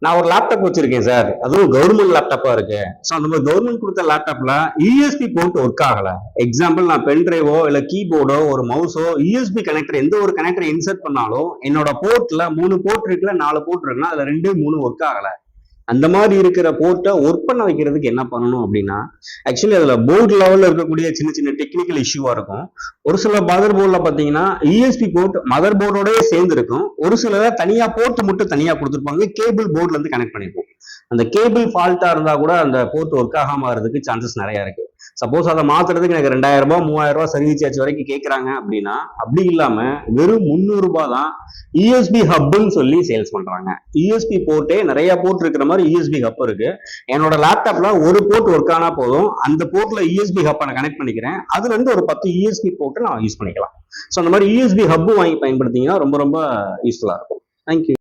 நான் ஒரு லேப்டாப் வச்சிருக்கேன் சார், அதுவும் கவர்மெண்ட் லேப்டாப்பா இருக்கு. ஸோ அந்த மாதிரி கவர்மெண்ட் கொடுத்த லேப்டாப்ல யூஎஸ்பி போர்ட் ஒர்க் ஆகல. எக்ஸாம்பிள் நான் பென் டிரைவோ இல்ல கீபோர்டோ ஒரு மவுஸோ யூஎஸ்பி கனெக்டர் எந்த ஒரு கனெக்டர் இன்சர்ட் பண்ணாலும் என்னோட போர்ட்ல 3 போர்ட் இருக்குல்ல 4 போர்ட் இருக்குன்னா அதுல 2 3 ஒர்க் ஆகல. அந்த மாதிரி இருக்கிற போர்ட்டை ஒர்க் பண்ண வைக்கிறதுக்கு என்ன பண்ணணும் அப்படின்னா, ஆக்சுவலி அதுல போர்டு லெவல்ல இருக்கக்கூடிய சின்ன சின்ன டெக்னிக்கல் இஷ்யூவா இருக்கும். ஒரு சில மதர் போர்ட்ல பாத்தீங்கன்னா யூஎஸ்பி போர்ட் மதர் போர்டோடய சேர்ந்து இருக்கும். ஒரு சில தனியா போர்ட் மட்டும் தனியா கொடுத்துருப்பாங்க, கேபிள் போர்ட்ல இருந்து கனெக்ட் பண்ணிருப்போம். அந்த கேபிள் ஃபால்ட்டா இருந்தா கூட அந்த போர்ட் ஒர்க் ஆகாம இருக்கிறதுக்கு சான்சஸ் நிறைய இருக்கு. சப்போஸ் அதை மாத்துறதுக்கு எனக்கு 2000 ரூபாய் 3000 ரூபாய் சர்வீஸ் சார்ஜ் வரைக்கும் கேட்கறாங்க அப்படின்னா, அப்படி இல்லாம வெறும் 300 ரூபாய் தான் யூஎஸ்பி ஹப்னு சொல்லி சேல்ஸ் பண்றாங்க. யூஎஸ்பி போர்ட்டே நிறைய போர்ட் இருக்கிற மாதிரி யூஎஸ்பி ஹப் இருக்கு. என்னோட லேப்டாப்ல ஒரு போர்ட் ஒர்க் ஆனா போதும், அந்த போர்ட்ல யூஎஸ்பி ஹப் நான் கனெக்ட் பண்ணிக்கிறேன். அதுல இருந்து ஒரு 10 யூஎஸ்பி போர்ட் நான் யூஸ் பண்ணிக்கலாம். ஸோ அந்த மாதிரி யூஎஸ்பி ஹப் வாங்கி பயன்படுத்திங்கன்னா ரொம்ப ரொம்ப யூஸ்ஃபுல்லா இருக்கும். தேங்க்யூ.